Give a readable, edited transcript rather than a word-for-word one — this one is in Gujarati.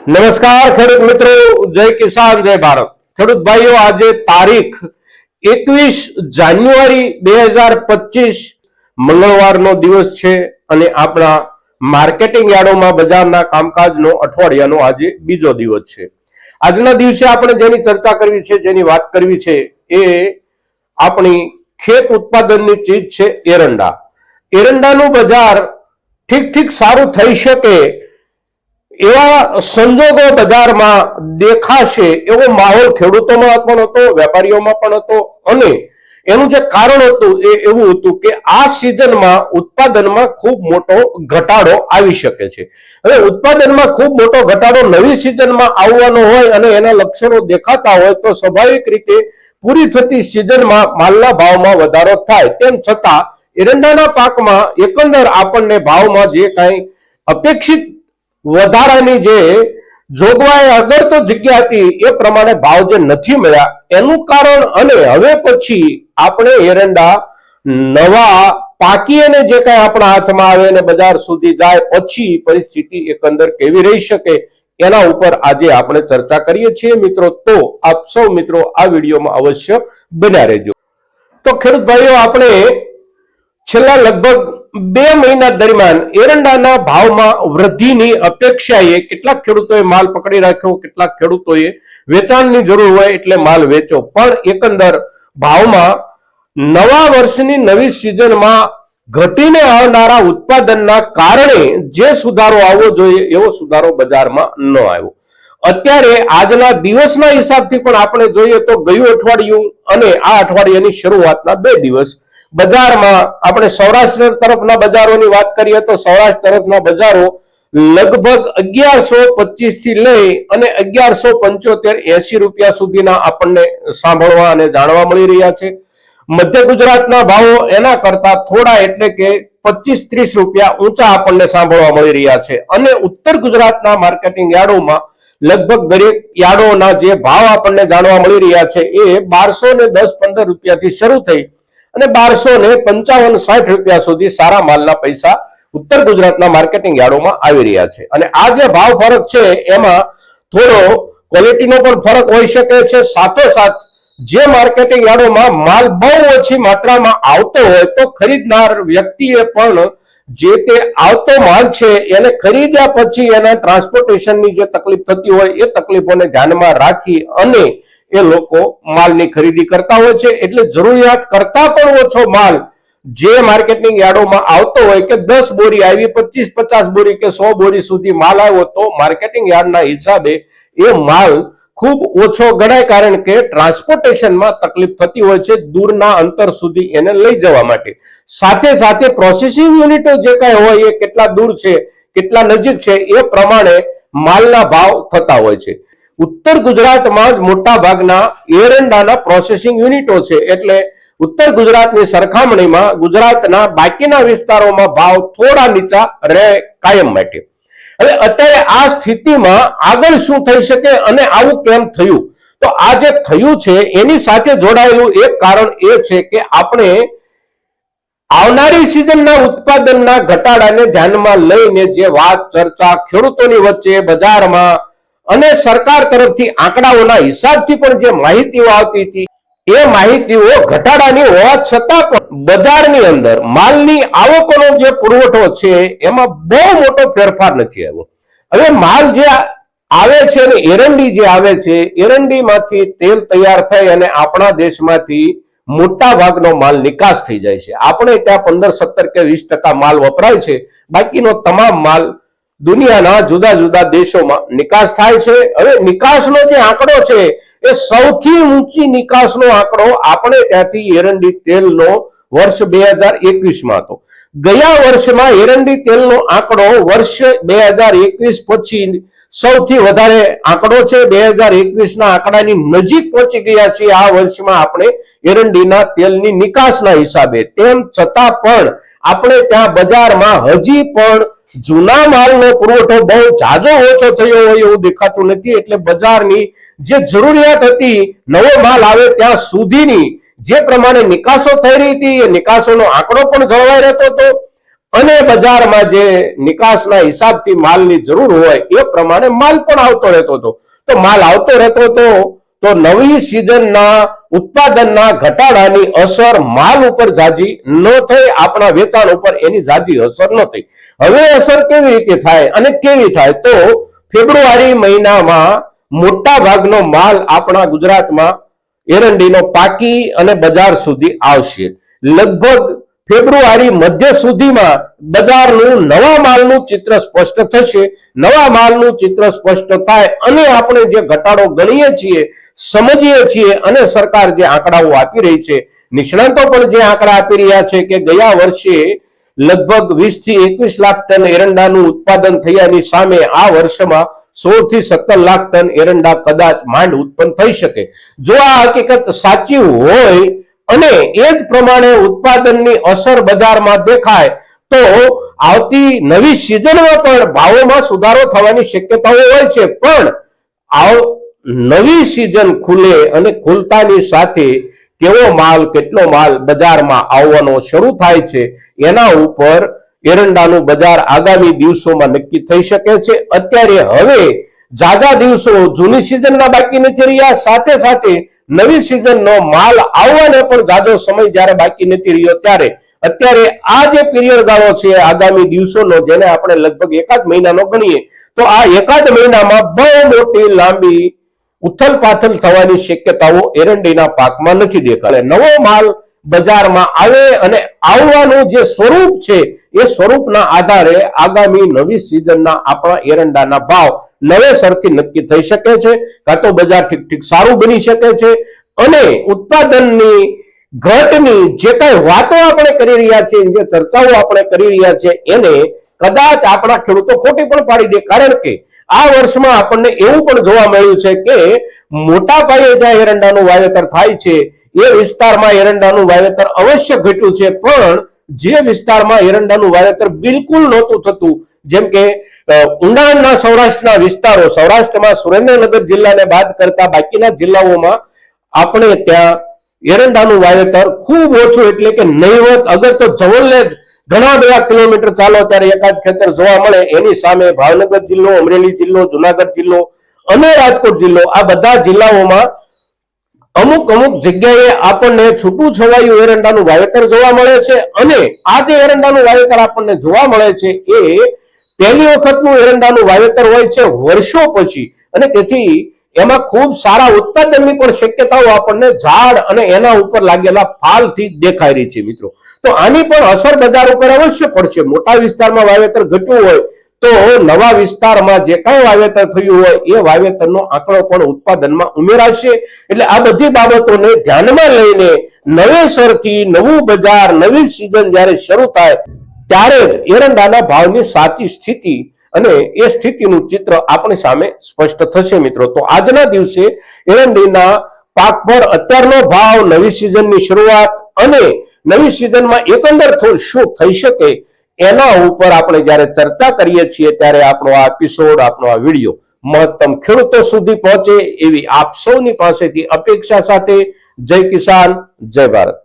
નમસ્કાર ખેડૂત મિત્રો, જય કિસાન જય ભારત। ખેડૂત ભાઈઓ, આજે તારીખ 21 જાન્યુઆરી 2025 મંગળવારનો દિવસ છે અને આપણા માર્કેટિંગ યાર્ડોમાં બજારના કામકાજનો અઠવાડિયાનો આજે બીજો દિવસ છે। આજના દિવસે આપણે જેની ચર્ચા કરવી છે, જેની વાત કરવી છે, એ આપણી ખેત ઉત્પાદનની ચીજ છે એરંડા। એરંડાનું બજાર ઠીક સારું થઈ શકે એવા સંજોગો બજારમાં દેખાશે એવો માહોલ ખેડૂતોમાં પણ હતો, વેપારીઓમાં પણ હતો અને એનું જે કારણ હતું એ એવું હતું કે આ સિઝનમાં ઉત્પાદનમાં ખૂબ મોટો ઘટાડો આવી શકે છે। હવે ઉત્પાદનમાં ખૂબ મોટો ઘટાડો નવી સિઝનમાં આવવાનો હોય અને એના લક્ષણો દેખાતા હોય તો સ્વાભાવિક રીતે પૂરી થતી સિઝનમાં માલના ભાવમાં વધારો થાય। તેમ છતાં એરંડાના પાકમાં એકંદર આપણને ભાવમાં જે કાંઈ અપેક્ષિત વધારાની જે જોગવાઈ અગર તો જગ્યા હતી એ પ્રમાણે ભાવ જે નથી મળ્યા એનું કારણ અને હવે પછી આપણે એરંડા નવા પાકીને જે કઈ આપણા હાથમાં આવે અને બજાર સુધી જાય પછી પરિસ્થિતિ એકંદર કેવી રહી શકે એના ઉપર આજે આપણે ચર્ચા કરીએ છીએ મિત્રો। તો આપ સૌ મિત્રો આ વિડીયોમાં અવશ્ય બન્યા રહેજો। તો ખેડૂત ભાઈઓ, આપણે છેલ્લા લગભગ 2 મહિના દરમિયાન એરંડાના ભાવમાં વૃદ્ધિની અપેક્ષાએ કેટલાક ખેડૂતોએ માલ પકડી રાખ્યો, કેટલાક ખેડૂતોએ વેચાણની જરૂર હોય એટલે માલ વેચો, પણ એકંદર ભાવમાં નવા વર્ષની નવી સિઝનમાં ઘટીને આવનારા ઉત્પાદનના કારણે જે સુધારો આવવો જોઈએ એવો સુધારો બજારમાં ન આવ્યો। અત્યારે આજના દિવસના હિસાબથી પણ આપણે જોઈએ તો ગયું અઠવાડિયું અને આ અઠવાડિયાની શરૂઆતના 2 દિવસ બજારમાં આપણે સૌરાષ્ટ્ર તરફના બજારોની વાત કરીએ તો સૌરાષ્ટ્ર તરફના બજારો લગભગ 1125 થી લઈ અને 1175-80 રૂપિયા સુધીના આપણને સાંભળવા અને જાણવા મળી રહ્યા છે। મધ્ય ગુજરાતના ભાવો એના કરતા થોડા એટલે કે 25-30 રૂપિયા ઊંચા આપણને સાંભળવા મળી રહ્યા છે અને ઉત્તર ગુજરાતના માર્કેટિંગ યાર્ડોમાં લગભગ દરેક યાર્ડોના જે ભાવ આપણને જાણવા મળી રહ્યા છે એ 1210-15 રૂપિયાથી શરૂ થઈ અને 1255-60 રૂપિયા સુધી સારા માલના પૈસા ઉત્તર ગુજરાતના માર્કેટિંગ યાર્ડોમાં આવી રહ્યા છે। અને આ જે ભાવ ફરક છે એમાં થોડો ક્વોલિટીનો પણ ફરક હોઈ શકે છે। સાથોસાથ જે માર્કેટિંગ યાર્ડોમાં માલ બહુ ઓછી માત્રામાં આવતો હોય તો ખરીદનાર વ્યક્તિએ પણ જે તે આવતો માલ છે એને ખરીદ્યા પછી એના ટ્રાન્સપોર્ટેશનની જે તકલીફ થતી હોય એ તકલીફોને ધ્યાનમાં રાખી અને એ લોકો માલની ખરીદી કરતા હોય છે। એટલે જરૂરિયાત કરતા પણ ઓછો માલ જે માર્કેટિંગ યાર્ડોમાં આવતો હોય કે 10 બોરી આવી, 25-50 બોરી કે 100 બોરી સુધી માલ આવ્યો તો માર્કેટિંગ યાર્ડના હિસાબે એ માલ ખૂબ ઓછો ગણાય, કારણ કે ટ્રાન્સપોર્ટેશનમાં તકલીફ થતી હોય છે દૂરના અંતર સુધી એને લઈ જવા માટે। સાથે સાથે પ્રોસેસિંગ યુનિટો જે કાંઈ હોય એ કેટલા દૂર છે કેટલા નજીક છે એ પ્રમાણે માલના ભાવ થતા હોય છે। ઉત્તર ગુજરાતમાં જ મોટા ભાગના એરંડાના પ્રોસેસિંગ યુનિટો છે એટલે ઉત્તર ગુજરાતની સરખામણીમાં ગુજરાતના બાકીના વિસ્તારોમાં ભાવ થોડા નીચા રહે કાયમ માટે। હવે અત્યારે આ સ્થિતિમાં આગળ શું થઈ શકે અને આવું કેમ થયું, તો આ જે થયું છે એની સાથે જોડાયેલું એક કારણ એ છે કે આપણે આવનારી સિઝનના ઉત્પાદનના ઘટાડાને ધ્યાનમાં લઈને જે વાત ચર્ચા ખેડૂતોની વચ્ચે બજારમાં અને સરકાર તરફથી આંકડાઓના હિસાબથી પણ જે માહિતીઓ આવતી હતી એ માહિતીઓ ઘટાડાની હોવા છતાં પણ બજારની અંદર માલની આવકોનો જે પુરવઠો છે એમાં બહુ મોટો ફેરફાર નથી આવ્યો। હવે માલ જે આવે છે અને એરંડી જે આવે છે, એરંડીમાંથી તેલ તૈયાર થઈ અને આપણા દેશમાંથી મોટા ભાગનો માલ નિકાસ થઈ જાય છે। આપણે ત્યાં 15-17 કે 20% માલ વપરાય છે, બાકીનો તમામ માલ દુનિયાના જુદા જુદા દેશોમાં નિકાસ થાય છે। હવે નિકાસનો જે આંકડો છે એ સૌથી ઊંચી નિકાસનો આંકડો આપણે ત્યાંથી એરંડી તેલનો વર્ષ 2021માં હતો। ગયા વર્ષમાં એરંડી તેલનો આંકડો વર્ષ 2021 પછી સૌથી વધારે આંકડો છે। 2021ના આંકડાની નજીક પહોંચી ગયા છે આ વર્ષમાં આપણે એરંડીના તેલની નિકાસના હિસાબે। તેમ છતાં પણ આપણે ત્યાં બજારમાં હજી પણ જૂના માલનો પુરવઠો બહુ જાજો ઓછો થયો હોય એવું દેખાતું નથી। એટલે બજારની જે જરૂરિયાત હતી નવો માલ આવે ત્યાં સુધીની જે પ્રમાણે નિકાસો થઈ રહી હતી એ નિકાસોનો આંકડો પણ જળવાઈ રહેતો હતો અને બજારમાં જે નિકાસના હિસાબથી માલની જરૂર હોય એ પ્રમાણે માલ પણ આવતો રહેતો હતો. તો માલ આવતો રહેતો હતો તો નવી સિઝનના ઉત્પાદનના ઘટાડાની અસર માલ ઉપર જાજી ન થઈ, આપણા વેચાણ ઉપર એની જાજી અસર ન થઈ. હવે અસર કેવી રીતે થાય અને કેવી થાય? તો ફેબ્રુઆરી મહિનામાં મોટા ભાગનો માલ આપણા ગુજરાતમાં એરંડીનો પાકી અને બજાર સુધી આવશે. લગભગ ફેબ્રુઆરી મધ્ય સુધીમાં બજારનું નવા માલનું ચિત્ર સ્પષ્ટ થશે. નવા માલનું ચિત્ર સ્પષ્ટ થાય અને આપણે જે ઘટાડો ગણીએ છીએ, સમજીએ છીએ અને સરકાર જે આંકડાઓ આપી રહી છે, નિષ્ણાંતો પણ જે આંકડા આપી રહ્યા છે કે ગયા વર્ષે લગભગ 20 થી 21 લાખ ટન એરંડાનું ઉત્પાદન થયાની સામે આ વર્ષમાં 16 થી 17 લાખ ટન એરંડા કદાચ માંડ ઉત્પન્ન થઈ શકે. જો આ હકીકત સાચી હોય અને એ જ પ્રમાણે ઉત્પાદનની અસર બજારમાં દેખાય તો આવતી નવી સિઝનમાં પણ ભાવોમાં સુધારો થવાની શક્યતાઓ હોય છે. પણ નવી સિઝન ખુલે અને ખુલતાની સાથે કેવો માલ, કેટલો માલ બજારમાં આવવાનો શરૂ થાય છે એના ઉપર એરંડાનું બજાર આગામી દિવસોમાં નક્કી થઈ શકે છે. અત્યારે હવે જાજા દિવસો જૂની સિઝનના બાકી નથી રહ્યા, સાથે સાથે નવી સિઝનનો માલ આવવાનો પણ જાજો સમય જ્યારે બાકી નથી રહ્યો, ત્યારે અત્યારે આ જે પીરિયડ ગાળો છે આગામી દિવસોનો, જેને આપણે લગભગ એકાદ મહિનાનો ગણીએ, તો આ એકાદ મહિનામાં બહુ મોટી લાંબી ઉથલ પાથલ થવાની શક્યતાઓ એરંડીના પાકમાં નથી દેખાય. નવો માલ બજારમાં આવે અને આવવાનું જે સ્વરૂપ છે એ સ્વરૂપના આધારે આગામી નવી સિઝનના આપણા એરંડાના ભાવ નવેસરથી નક્કી થઈ શકે છે. કાં તો બજાર ઠીક સારું બની શકે છે અને ઉત્પાદનની ઘટની જે કઈ વાતો આપણે કરી રહ્યા છીએ, જે ચર્ચાઓ આપણે કરી રહ્યા છીએ, એને કદાચ આપણા ખેડૂતો ખોટી પણ પાડી દે. કારણ કે આ વર્ષમાં આપણને એવું પણ જોવા મળ્યું છે કે મોટા પાયે જ્યાં એરંડાનું વાવેતર થાય છે એ વિસ્તારમાં એરંડાનું વાવેતર અવશ્ય ઘટ્યું છે, પણ જે વિસ્તારમાં એરંડાનું વાવેતર બિલકુલ નહોતું થતું, જેમ કે ઊંડાણના સૌરાષ્ટ્રના વિસ્તારો, સૌરાષ્ટ્રમાં સુરેન્દ્રનગર જિલ્લાને બાદ કરતા બાકીના જિલ્લાઓમાં આપણે ત્યાં એરંડાનું વાવેતર ખૂબ ઓછું, એટલે કે નહીવત. અગર તો જવલ્લે જ ઘણા બધા કિલોમીટર ચાલો ત્યારે એકાદ ખેતર જોવા મળે. એની સામે ભાવનગર જિલ્લો, અમરેલી જિલ્લો, જુનાગઢ જિલ્લો અને રાજકોટ જિલ્લો, આ બધા જિલ્લાઓમાં અમુક જગ્યાએ આપણને છૂટું છવાયું એરંડાનું વાવેતર જોવા મળે છે. અને આ જે એરંડાનું વાવેતર આપણને જોવા મળે છે એ પહેલી વખતનું એરંડાનું વાવેતર હોય છે વર્ષો પછી, અને તેથી એમાં ખૂબ સારા ઉત્પાદનની પણ શક્યતાઓ આપણને ઝાડ અને એના ઉપર લાગેલા ફાલથી દેખાઈ રહી છે. મિત્રો, તો આની પણ અસર બજાર ઉપર અવશ્ય પડશે. મોટા વિસ્તારમાં વાવેતર ઘટ્યું હોય તો નવા વિસ્તારમાં જે કઈ વાવેતર થયું હોય એ વાવેતરનો આંકડો પણ ઉત્પાદનમાં ઉમેરાશે. એટલે આ બધી બાબતોને ધ્યાનમાં લઈને નવેસરથી નવું બજાર, નવી સિઝન જ્યારે શરૂ થાય ત્યારે જ એરંડાના ભાવની સાચી સ્થિતિ અને એ સ્થિતિનું ચિત્ર આપણી સામે સ્પષ્ટ થશે. મિત્રો, તો આજના દિવસે એરંડીના પાક પર અત્યારનો ભાવ, નવી સિઝનની શરૂઆત અને નવી સિઝનમાં એકંદર શું થઈ શકે એના ઉપર આપણે જ્યારે ચર્ચા કરીએ છીએ ત્યારે આપણો આ એપિસોડ, આપણો આ વિડીયો મહત્તમ ખેડૂતો સુધી પહોંચે એવી આપ સૌની પાસેથી અપેક્ષા સાથે જય કિસાન, જય ભારત.